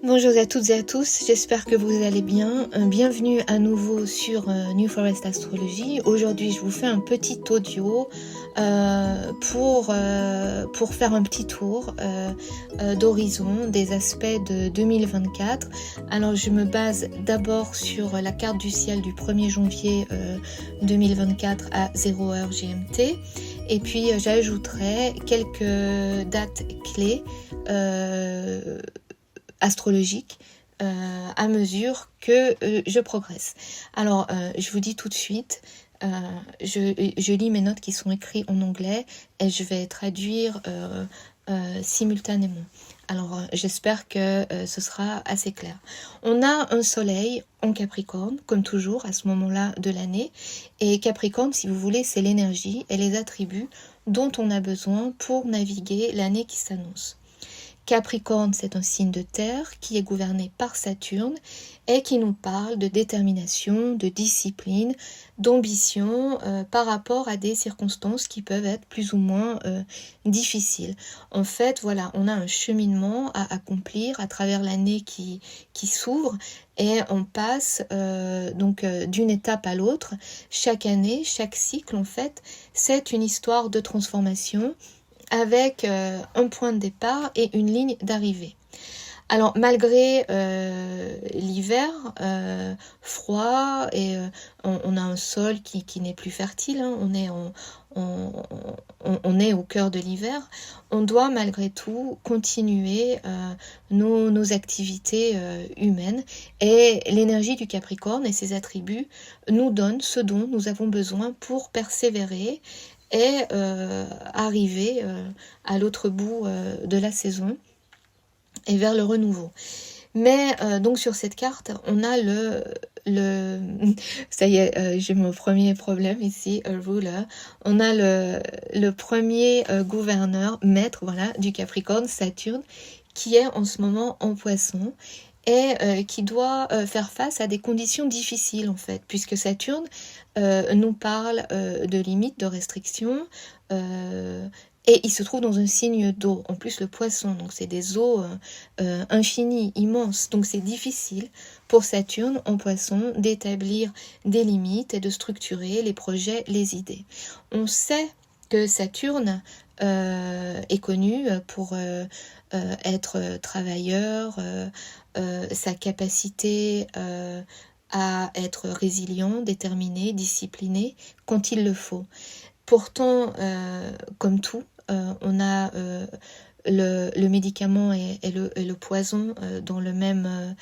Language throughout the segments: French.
Bonjour à toutes et à tous, j'espère que vous allez bien. Bienvenue à nouveau sur New Forest Astrologie. Aujourd'hui, je vous fais un petit audio pour faire un petit tour d'horizon des aspects de 2024. Alors, je me base d'abord sur la carte du ciel du 1er janvier 2024 à 0h GMT. Et puis, j'ajouterai quelques dates clés astrologique à mesure que je progresse. Alors, je vous dis tout de suite, je lis mes notes qui sont écrites en anglais et je vais traduire simultanément. Alors, j'espère que ce sera assez clair. On a un soleil en Capricorne, comme toujours, à ce moment-là de l'année. Et Capricorne, si vous voulez, c'est l'énergie et les attributs dont on a besoin pour naviguer l'année qui s'annonce. Capricorne, c'est un signe de terre qui est gouverné par Saturne et qui nous parle de détermination, de discipline, d'ambition par rapport à des circonstances qui peuvent être plus ou moins difficiles. En fait, voilà, on a un cheminement à accomplir à travers l'année qui s'ouvre et on passe d'une étape à l'autre. Chaque année, chaque cycle, en fait, c'est une histoire de transformation avec un point de départ et une ligne d'arrivée. Alors malgré l'hiver froid et on a un sol qui n'est plus fertile, hein, on est au cœur de l'hiver, on doit malgré tout continuer nos activités humaines et l'énergie du Capricorne et ses attributs nous donnent ce dont nous avons besoin pour persévérer et arriver à l'autre bout de la saison et vers le renouveau. Mais donc sur cette carte, on a ça y est, j'ai mon premier problème ici, ruler. On a le premier gouverneur, maître, voilà, du Capricorne, Saturne, qui est en ce moment en Poisson et qui doit faire face à des conditions difficiles en fait, puisque Saturne nous parle de limites, de restrictions, et il se trouve dans un signe d'eau, en plus le poisson, donc c'est des eaux infinies, immenses, donc c'est difficile pour Saturne en poisson d'établir des limites et de structurer les projets, les idées. On sait que Saturne est connu pour être travailleur, sa capacité à être résilient, déterminé, discipliné quand il le faut. Pourtant, comme tout, on a le médicament et le poison dans le même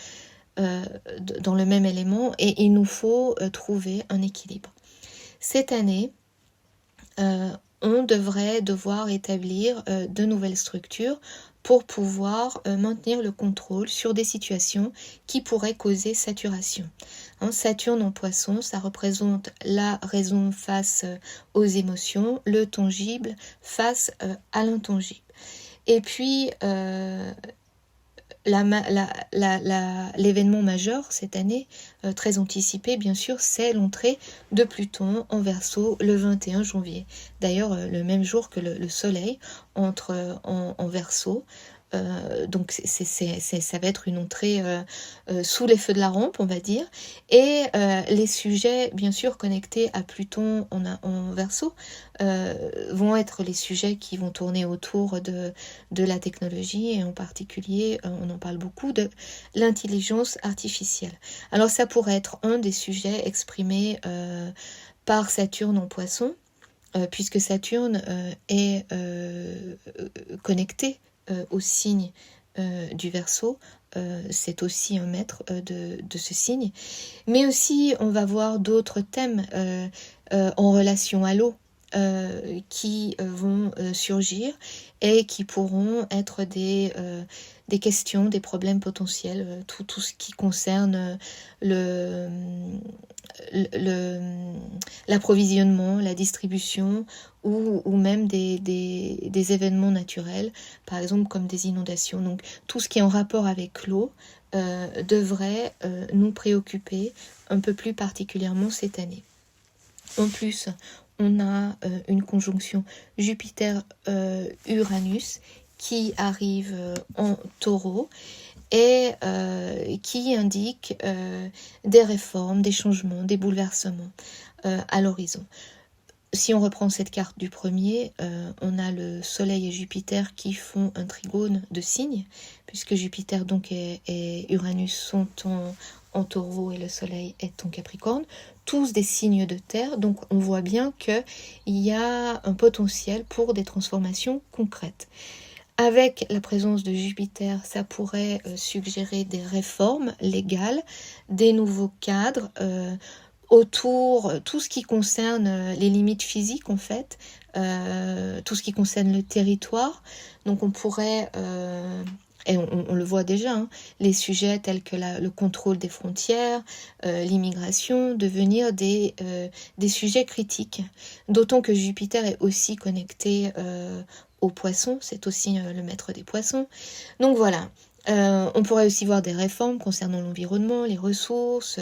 élément et il nous faut trouver un équilibre. Cette année, on devrait devoir établir de nouvelles structures pour pouvoir maintenir le contrôle sur des situations qui pourraient causer saturation. Hein, Saturne en Poisson, ça représente la raison face aux émotions, le tangible face à l'intangible. Et puis, l'événement majeur cette année, très anticipé bien sûr, c'est l'entrée de Pluton en Verseau le 21 janvier. D'ailleurs, le même jour que le Soleil entre en Verseau. Donc ça va être une entrée sous les feux de la rampe, on va dire, et les sujets bien sûr connectés à Pluton en Verseau vont être les sujets qui vont tourner autour de la technologie et en particulier on en parle beaucoup de l'intelligence artificielle. Alors ça pourrait être un des sujets exprimés par Saturne en Poisson, puisque Saturne est connecté au signe du Verseau, c'est aussi un maître de ce signe. Mais aussi, on va voir d'autres thèmes en relation à l'eau qui vont surgir et qui pourront être des questions, des problèmes potentiels, tout ce qui concerne l'approvisionnement, la distribution ou même des événements naturels, par exemple comme des inondations. Donc tout ce qui est en rapport avec l'eau devrait nous préoccuper un peu plus particulièrement cette année. En plus, on a une conjonction Jupiter-Uranus qui arrive en Taureau et qui indique des réformes, des changements, des bouleversements à l'horizon. Si on reprend cette carte du premier, on a le Soleil et Jupiter qui font un trigone de signes, puisque Jupiter donc et Uranus sont en Taureau et le Soleil est en Capricorne, tous des signes de terre, donc on voit bien qu'il y a un potentiel pour des transformations concrètes. Avec la présence de Jupiter, ça pourrait suggérer des réformes légales, des nouveaux cadres, autour tout ce qui concerne les limites physiques en fait, tout ce qui concerne le territoire. Donc on pourrait, et on le voit déjà, hein, les sujets tels que le contrôle des frontières, l'immigration, devenir des sujets critiques. D'autant que Jupiter est aussi connecté aux poissons, c'est aussi le maître des poissons. Donc voilà, on pourrait aussi voir des réformes concernant l'environnement, les ressources,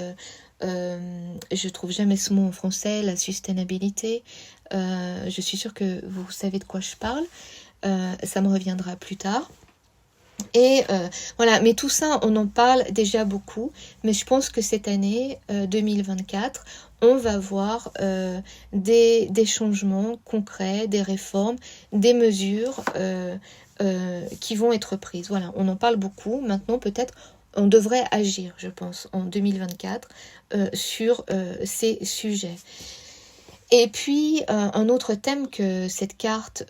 je trouve jamais ce mot en français, la sustainabilité. Je suis sûre que vous savez de quoi je parle. Ça me reviendra plus tard. Et voilà, mais tout ça, on en parle déjà beaucoup. Mais je pense que cette année 2024, on va voir des changements concrets, des réformes, des mesures qui vont être prises. Voilà, on en parle beaucoup. Maintenant, peut-être, on devrait agir, je pense, en 2024 sur ces sujets. Et puis, un autre thème que cette carte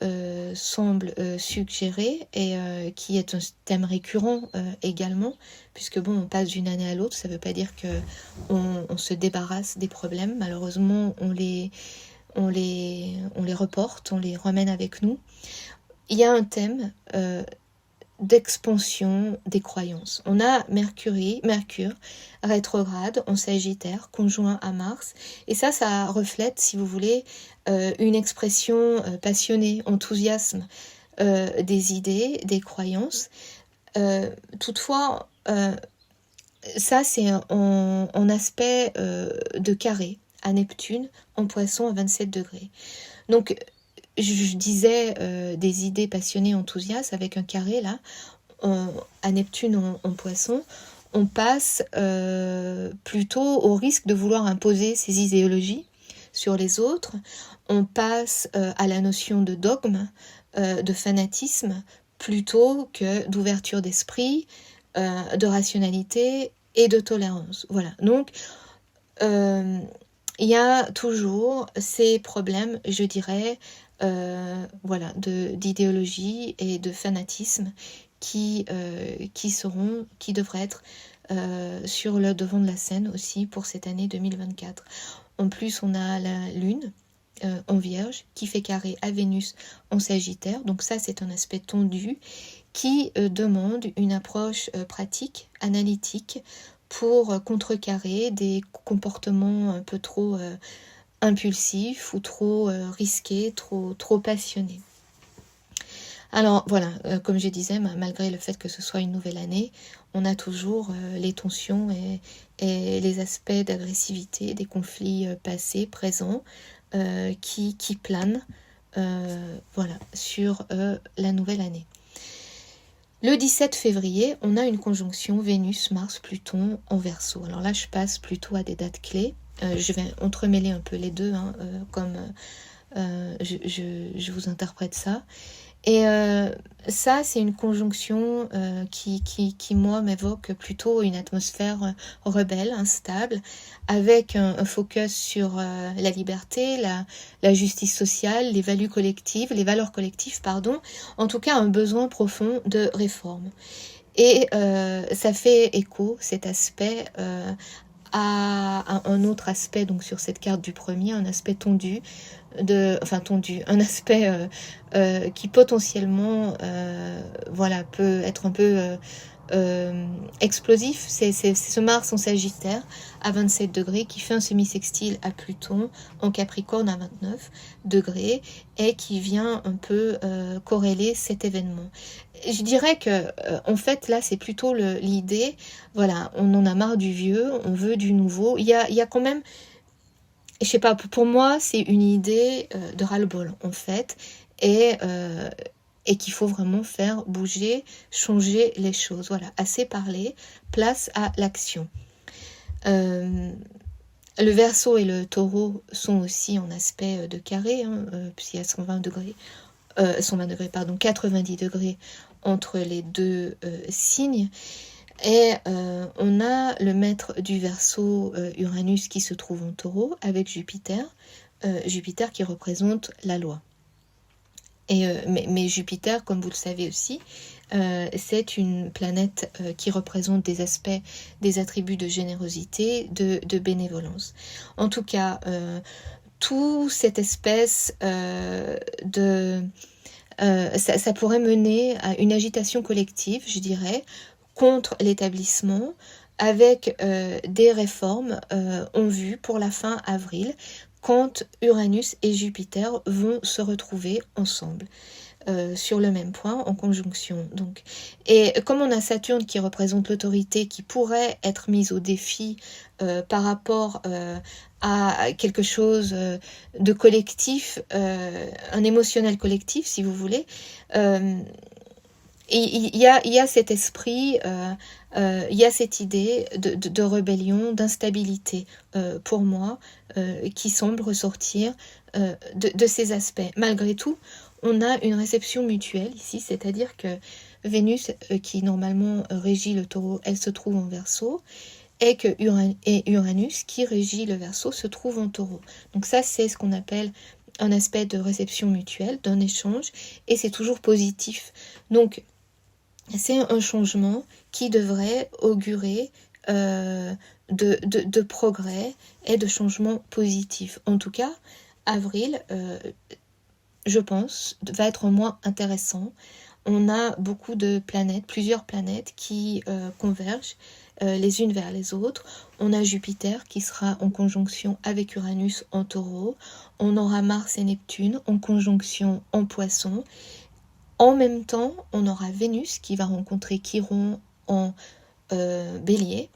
semble suggérer, et qui est un thème récurrent également, puisque bon, on passe d'une année à l'autre, ça ne veut pas dire qu'on se débarrasse des problèmes. Malheureusement, on les reporte, on les ramène avec nous. Il y a un thème d'expansion des croyances. On a Mercure rétrograde en Sagittaire, conjoint à Mars, et ça reflète, si vous voulez, une expression passionnée, enthousiasme des idées, des croyances. Toutefois, ça c'est en aspect de carré à Neptune, en Poisson à 27 degrés. Donc, je disais des idées passionnées, enthousiastes, avec un carré là, à Neptune en Poisson, on passe plutôt au risque de vouloir imposer ses idéologies sur les autres. On passe à la notion de dogme, de fanatisme, plutôt que d'ouverture d'esprit, de rationalité et de tolérance. Voilà, donc il y a toujours ces problèmes, je dirais, voilà, d'idéologie et de fanatisme qui devraient être sur le devant de la scène aussi pour cette année 2024. En plus, on a la Lune en Vierge qui fait carré à Vénus en Sagittaire, donc ça c'est un aspect tendu qui demande une approche pratique, analytique, pour contrecarrer des comportements un peu trop impulsifs ou trop risqués, trop passionnés. Alors voilà, comme je disais, malgré le fait que ce soit une nouvelle année, on a toujours les tensions et les aspects d'agressivité, des conflits passés, présents, qui planent voilà, sur la nouvelle année. Le 17 février, on a une conjonction Vénus, Mars, Pluton en Verseau. Alors là, je passe plutôt à des dates clés. Je vais entremêler un peu les deux, hein, comme je vous interprète ça. Et ça, c'est une conjonction qui moi, m'évoque plutôt une atmosphère rebelle, instable, avec un focus sur la liberté, la justice sociale, les valeurs collectives, pardon. En tout cas, un besoin profond de réforme. Et ça fait écho, cet aspect, à un autre aspect, donc sur cette carte du premier, un aspect tendu, un aspect qui potentiellement voilà, peut être un peu explosif. C'est ce Mars en Sagittaire à 27 degrés qui fait un semi-sextile à Pluton en Capricorne à 29 degrés et qui vient un peu corréler cet événement. Je dirais que en fait là c'est plutôt l'idée, voilà, on en a marre du vieux, on veut du nouveau. Il y a quand même, je sais pas, pour moi c'est une idée de ras-le-bol en fait, et et qu'il faut vraiment faire bouger, changer les choses. Voilà, assez parlé, place à l'action. Le Verseau et le Taureau sont aussi en aspect de carré, puisqu'il y a 120 degrés, 90 degrés entre les deux signes. Et on a le maître du Verseau, Uranus, qui se trouve en Taureau, avec Jupiter, Jupiter qui représente la loi. Mais Jupiter, comme vous le savez aussi, c'est une planète qui représente des aspects, des attributs de générosité, de bénévolence. En tout cas, toute cette espèce ça pourrait mener à une agitation collective, je dirais, contre l'établissement, avec des réformes en vue pour la fin avril, quand Uranus et Jupiter vont se retrouver ensemble. Sur le même point, en conjonction. Donc. Et comme on a Saturne qui représente l'autorité, qui pourrait être mise au défi par rapport à quelque chose de collectif, un émotionnel collectif, si vous voulez, et il y a cet esprit, il y a cette idée de rébellion, d'instabilité, pour moi, qui semble ressortir de ces aspects. Malgré tout, on a une réception mutuelle ici, c'est-à-dire que Vénus, qui normalement régit le Taureau, elle se trouve en Verseau, et que Uranus, qui régit le Verseau, se trouve en Taureau. Donc ça, c'est ce qu'on appelle un aspect de réception mutuelle, d'un échange, et c'est toujours positif. Donc, c'est un changement qui devrait augurer de progrès et de changements positifs. En tout cas, avril, je pense, va être un mois intéressant. On a beaucoup de planètes, plusieurs planètes qui convergent les unes vers les autres. On a Jupiter qui sera en conjonction avec Uranus en Taureau. On aura Mars et Neptune en conjonction en Poisson. En même temps, on aura Vénus qui va rencontrer Chiron en Bélier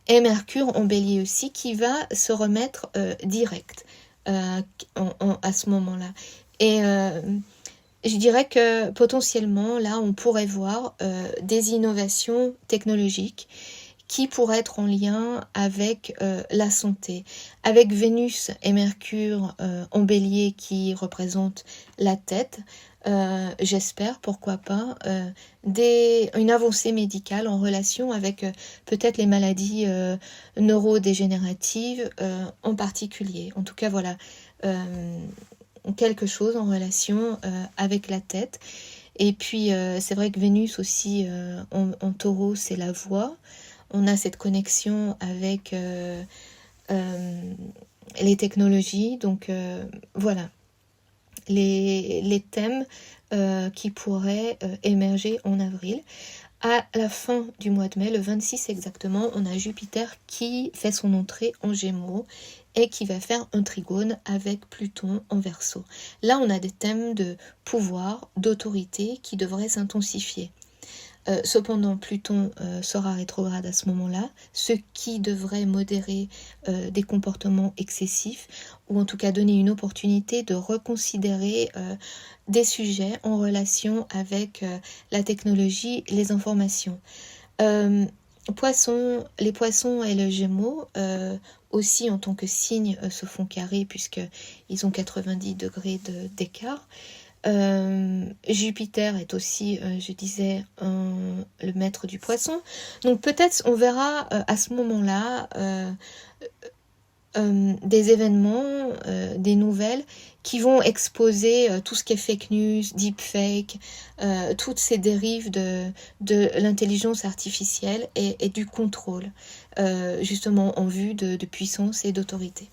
et Mercure en Bélier aussi qui va se remettre direct à ce moment-là. Et je dirais que potentiellement, là, on pourrait voir des innovations technologiques qui pourraient être en lien avec la santé. Avec Vénus et Mercure en Bélier qui représentent la tête, j'espère, pourquoi pas, une avancée médicale en relation avec peut-être les maladies neurodégénératives en particulier. En tout cas, voilà, quelque chose en relation avec la tête. Et puis, c'est vrai que Vénus aussi, en Taureau, c'est la voix. On a cette connexion avec les technologies. Donc, voilà. Les thèmes qui pourraient émerger en avril. À la fin du mois de mai, le 26 exactement, on a Jupiter qui fait son entrée en Gémeaux et qui va faire un trigone avec Pluton en Verseau. Là, on a des thèmes de pouvoir, d'autorité qui devraient s'intensifier. Cependant, Pluton sera rétrograde à ce moment-là, ce qui devrait modérer des comportements excessifs, ou en tout cas donner une opportunité de reconsidérer des sujets en relation avec la technologie, les informations. Les poissons et le Gémeaux, aussi en tant que signe, se font carrés puisqu'ils ont 90 degrés d'écart. Jupiter est aussi, je disais, le maître du Poisson. Donc peut-être on verra à ce moment-là des événements, des nouvelles qui vont exposer tout ce qui est fake news, deepfake, toutes ces dérives de l'intelligence artificielle et du contrôle, justement en vue de puissance et d'autorité.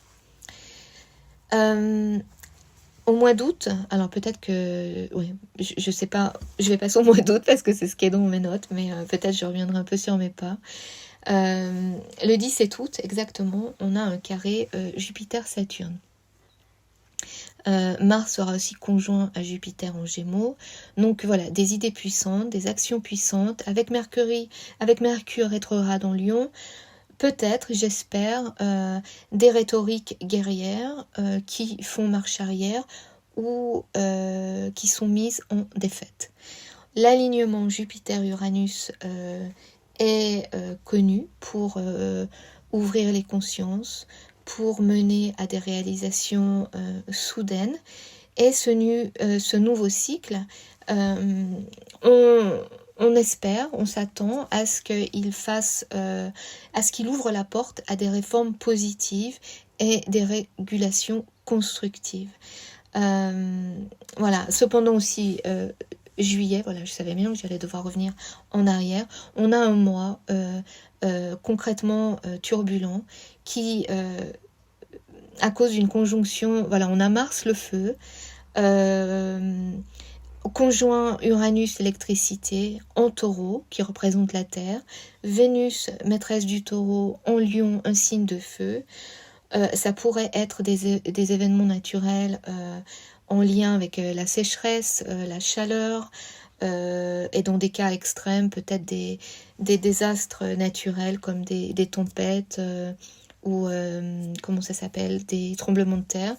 Au mois d'août, alors peut-être que, oui, je sais pas, je vais passer au mois d'août parce que c'est ce qui est dans mes notes, mais peut-être je reviendrai un peu sur mes pas. Le 17 août, exactement, on a un carré Jupiter-Saturne. Mars sera aussi conjoint à Jupiter en Gémeaux. Donc voilà, des idées puissantes, des actions puissantes, avec Mercure rétrograde en Lion. Peut-être, j'espère, des rhétoriques guerrières qui font marche arrière ou qui sont mises en défaite. L'alignement Jupiter-Uranus est connu pour ouvrir les consciences, pour mener à des réalisations soudaines. Et ce nouveau cycle, on espère, on s'attend à ce qu'il fasse, à ce qu'il ouvre la porte à des réformes positives et des régulations constructives. Voilà. Cependant aussi, juillet, voilà, je savais bien que j'allais devoir revenir en arrière. On a un mois concrètement turbulent qui, à cause d'une conjonction, voilà, on a Mars le feu, conjoint Uranus électricité en taureau qui représente la terre, Vénus maîtresse du taureau en lion, un signe de feu. Ça pourrait être des événements naturels en lien avec la sécheresse, la chaleur, et dans des cas extrêmes, peut-être des désastres naturels comme des tempêtes ou comment ça s'appelle, des tremblements de terre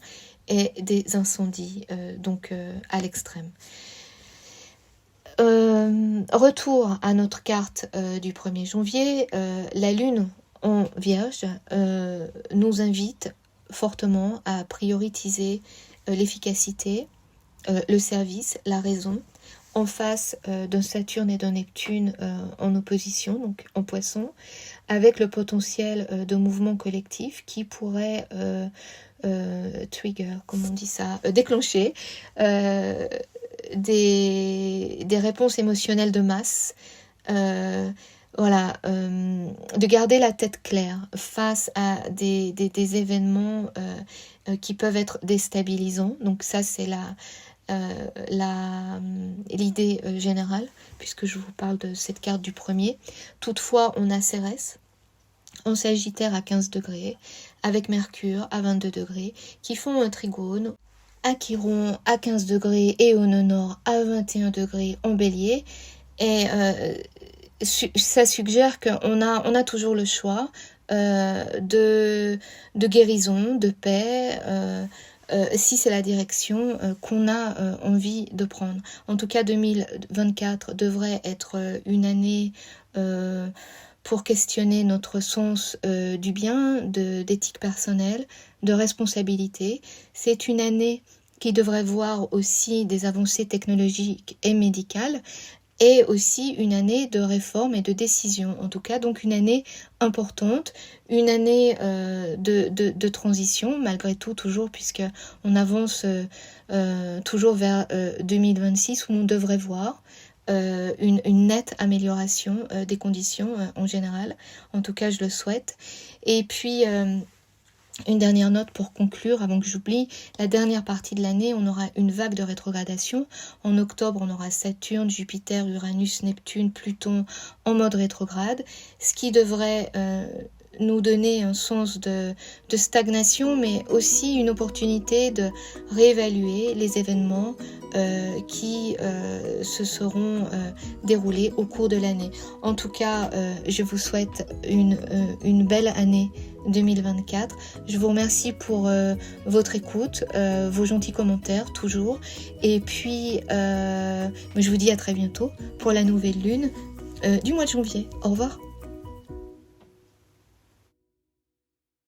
et des incendies, donc à l'extrême. Retour à notre carte du 1er janvier, la Lune en Vierge nous invite fortement à prioriser l'efficacité, le service, la raison, en face d'un Saturne et d'un Neptune en opposition, donc en Poisson, avec le potentiel de mouvement collectif qui pourrait trigger, comment on dit ça, déclencher des réponses émotionnelles de masse. Voilà, de garder la tête claire face à des événements qui peuvent être déstabilisants. Donc ça, c'est l'idée générale, puisque je vous parle de cette carte du 1er. Toutefois, on a Cérès en Sagittaire à 15 degrés, avec Mercure à 22 degrés, qui font un trigone à Chiron à 15 degrés et au nœud nord à 21 degrés en Bélier. Et ça suggère qu'on a toujours le choix de guérison, de paix, si c'est la direction qu'on a envie de prendre. En tout cas, 2024 devrait être une année pour questionner notre sens du bien, d'éthique personnelle, de responsabilité. C'est une année qui devrait voir aussi des avancées technologiques et médicales, et aussi une année de réforme et de décision. En tout cas, donc une année importante, une année de transition, malgré tout, toujours, puisqu'on avance toujours vers 2026, où on devrait voir une nette amélioration des conditions en général. En tout cas, je le souhaite. Et puis, une dernière note pour conclure, avant que j'oublie, la dernière partie de l'année, on aura une vague de rétrogradation. En octobre, on aura Saturne, Jupiter, Uranus, Neptune, Pluton en mode rétrograde, ce qui devrait nous donner un sens de stagnation, mais aussi une opportunité de réévaluer les événements qui se seront déroulés au cours de l'année. En tout cas, je vous souhaite une belle année 2024. Je vous remercie pour votre écoute, vos gentils commentaires toujours, et puis je vous dis à très bientôt pour la nouvelle lune du mois de janvier. Au revoir.